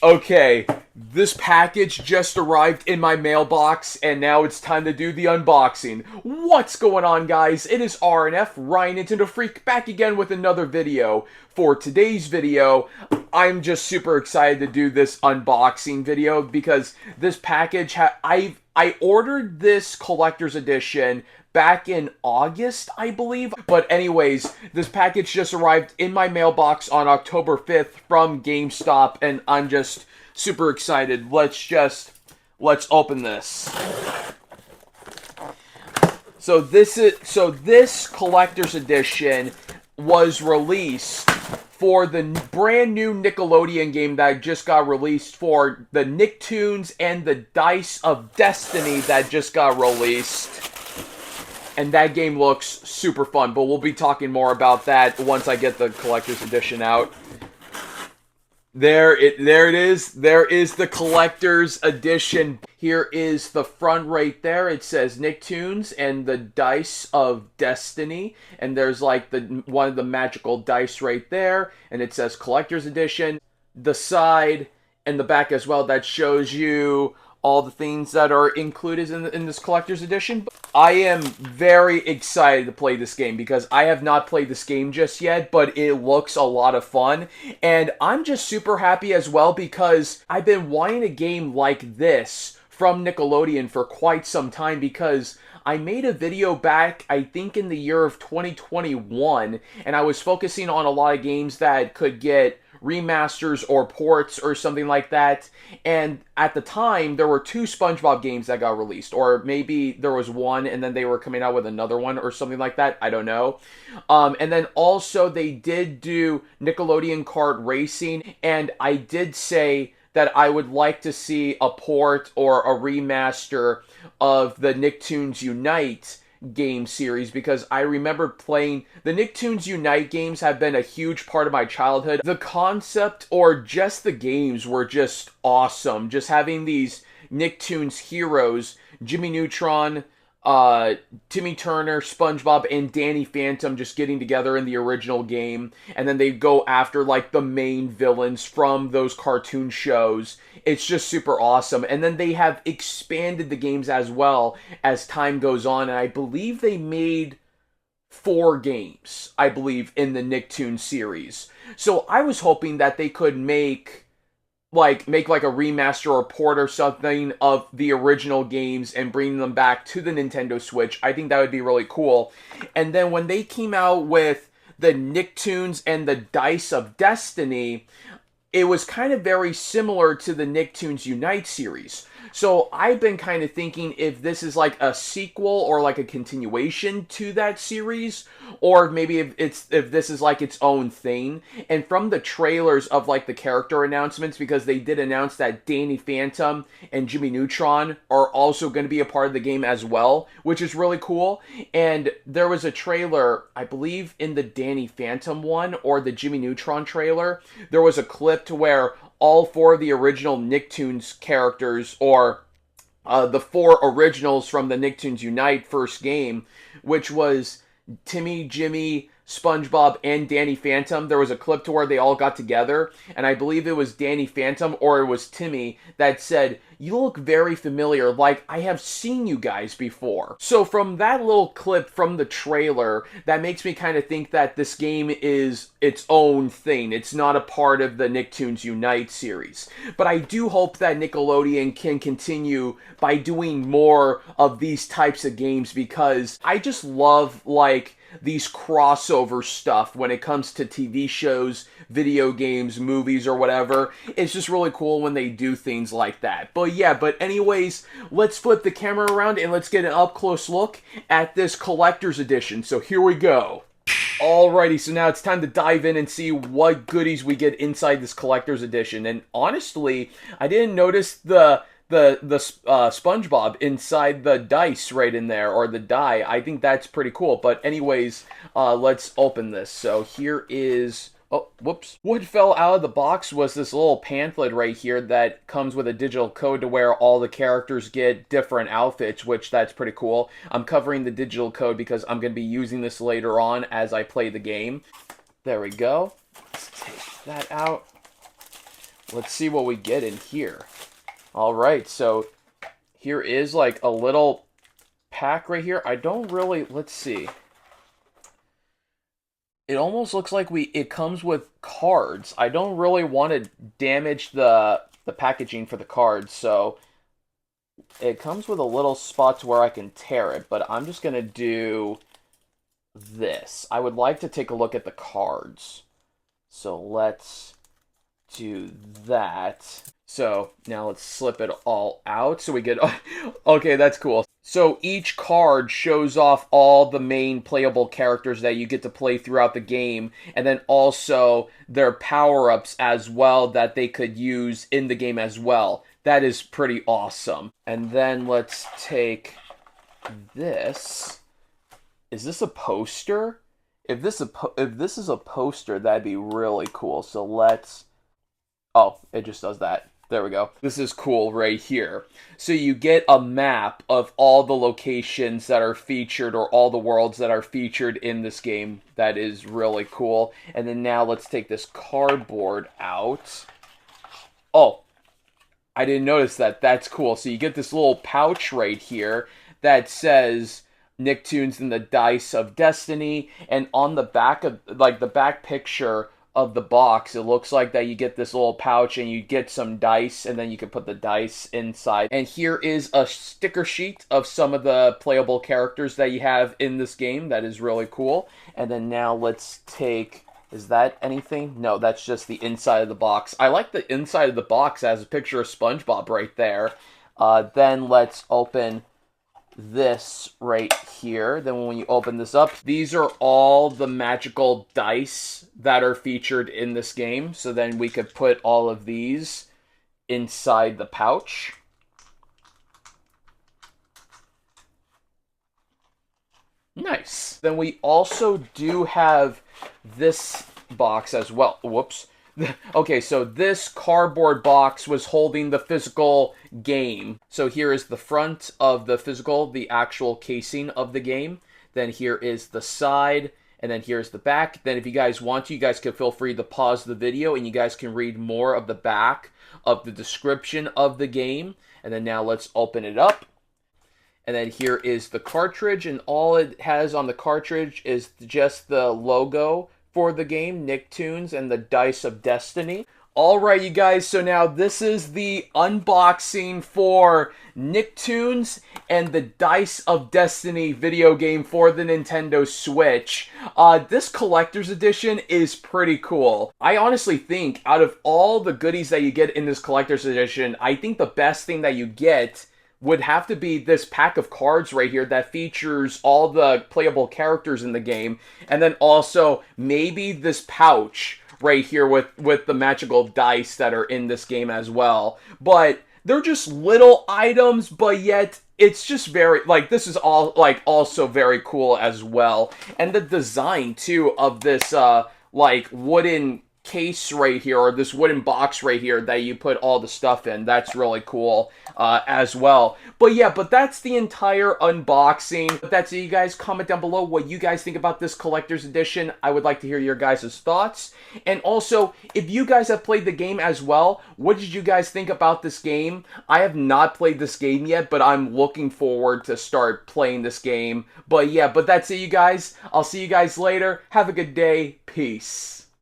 Okay, this package just arrived in my mailbox, and now it's time to do the unboxing. What's going on, guys? It is RNF, Ryan Nintendo Freak, back again with another video. For today's video, I'm just super excited to do this unboxing video because this package, I ordered this collector's edition back in August, I believe. But anyways, this package just arrived in my mailbox on October 5th from GameStop, and I'm just super excited. Let's open this. So this collector's edition was released for the brand new Nickelodeon game that just got released for the Nicktoons and the Dice of Destiny that just got released. And that game looks super fun, but we'll be talking more about that once I get the collector's edition out. There it is. There is the collector's edition. Here is the front right there. It says Nicktoons and the Dice of Destiny, and there's like one of the magical dice right there, and it says collector's edition. The side and the back as well, that shows you all the things that are included in this collector's edition. I am very excited to play this game because I have not played this game just yet, but it looks a lot of fun. And I'm just super happy as well because I've been wanting a game like this from Nickelodeon for quite some time because I made a video back, I think in the year of 2021, and I was focusing on a lot of games that could get remasters or ports or something like that. And at the time, there were two SpongeBob games that got released, or maybe there was one and then they were coming out with another one or something like that. I don't know. And then also they did do Nickelodeon Kart Racing, and I did say that I would like to see a port or a remaster of the Nicktoons Unite game series because I remember playing the Nicktoons Unite games. Have been a huge part of my childhood. The concept or just the games were just awesome. Just having these Nicktoons heroes, Jimmy Neutron, Timmy Turner, SpongeBob, and Danny Phantom just getting together in the original game, and then they go after like the main villains from those cartoon shows. It's just super awesome. And then they have expanded the games as well as time goes on, and I believe they made 4 games, I believe, in the Nicktoons series. So I was hoping that they could make like a remaster or port or something of the original games and bring them back to the Nintendo Switch. I think that would be really cool. And then when they came out with the Nicktoons and the Dice of Destiny, it was kind of very similar to the Nicktoons Unite series. So I've been kind of thinking if this is like a sequel or like a continuation to that series, or maybe if this is like its own thing. And from the trailers of like the character announcements, because they did announce that Danny Phantom and Jimmy Neutron are also going to be a part of the game as well, which is really cool. And there was a trailer, I believe in the Danny Phantom one or the Jimmy Neutron trailer, there was a clip to where all 4 of the original Nicktoons characters, or the 4 originals from the Nicktoons Unite first game, which was Timmy, Jimmy, SpongeBob, and Danny Phantom. There was a clip to where they all got together, and I believe it was Danny Phantom or it was Timmy that said, "You look very familiar, like I have seen you guys before." So from that little clip from the trailer, that makes me kind of think that this game is its own thing. It's not a part of the Nicktoons Unite series. But I do hope that Nickelodeon can continue by doing more of these types of games because I just love like these crossover stuff when it comes to TV shows, video games, movies, or whatever. It's just really cool when they do things like that. But anyways, let's flip the camera around and let's get an up-close look at this collector's edition. So here we go. Alrighty, so now it's time to dive in and see what goodies we get inside this collector's edition. And honestly, I didn't notice the SpongeBob inside the dice right in there, or the die. I think that's pretty cool. But anyways, let's open this. So here is... Oh, whoops. What fell out of the box was this little pamphlet right here that comes with a digital code to where all the characters get different outfits, which that's pretty cool. I'm covering the digital code because I'm going to be using this later on as I play the game. There we go. Let's take that out. let's see what we get in here. All right, so here is like a little pack right here. I don't really, let's see. It almost looks like it comes with cards. I don't really want to damage the packaging for the cards, so it comes with a little spot where I can tear it, but I'm just gonna do this. I would like to take a look at the cards. So let's do that. So now let's slip it all out so we get... Okay, that's cool. So each card shows off all the main playable characters that you get to play throughout the game, and then also their power-ups as well that they could use in the game as well. That is pretty awesome. And then let's take this. Is this a poster? If this is a poster, that'd be really cool. So let's... Oh, it just does that. There we go. This is cool right here. So you get a map of all the locations that are featured or all the worlds that are featured in this game. That is really cool. And then now let's take this cardboard out. Oh, I didn't notice that. That's cool. So you get this little pouch right here that says Nicktoons and the Dice of Destiny. And on the back of, like, the back picture of the box, it looks like that you get this little pouch and you get some dice, and then you can put the dice inside. And here is a sticker sheet of some of the playable characters that you have in this game. That is really cool. And then now let's take... Is that anything? No, that's just the inside of the box. I like the inside of the box as a picture of SpongeBob right there. Then let's open this right here. Then when you open this up, these are all the magical dice that are featured in this game. So then we could put all of these inside the pouch. Nice. Then we also do have this box as well. Whoops. Okay, so this cardboard box was holding the physical game. So here is the front of the physical, the actual casing of the game. Then here is the side, and then here's the back. Then if you guys want to, you guys can feel free to pause the video, and you guys can read more of the back of the description of the game. And then now let's open it up. And then here is the cartridge, and all it has on the cartridge is just the logo for the game, Nicktoons and the Dice of Destiny. Alright, you guys, so now this is the unboxing for Nicktoons and the Dice of Destiny video game for the Nintendo Switch. This collector's edition is pretty cool. I honestly think out of all the goodies that you get in this collector's edition, I think the best thing that you get would have to be this pack of cards right here that features all the playable characters in the game. And then also maybe this pouch right here with the magical dice that are in this game as well. But they're just little items, but yet it's just very, like, this is all, like, also very cool as well. And the design, too, of this, like, wooden case right here, or this wooden box right here that you put all the stuff in, that's really cool as well. But yeah, but that's the entire unboxing. But that's it, you guys. Comment down below what you guys think about this collector's edition. I would like to hear your guys' thoughts. And also, if you guys have played the game as well, what did you guys think about this game? I have not played this game yet, but I'm looking forward to start playing this game. But yeah, but that's it, you guys. I'll see you guys later. Have a good day. Peace.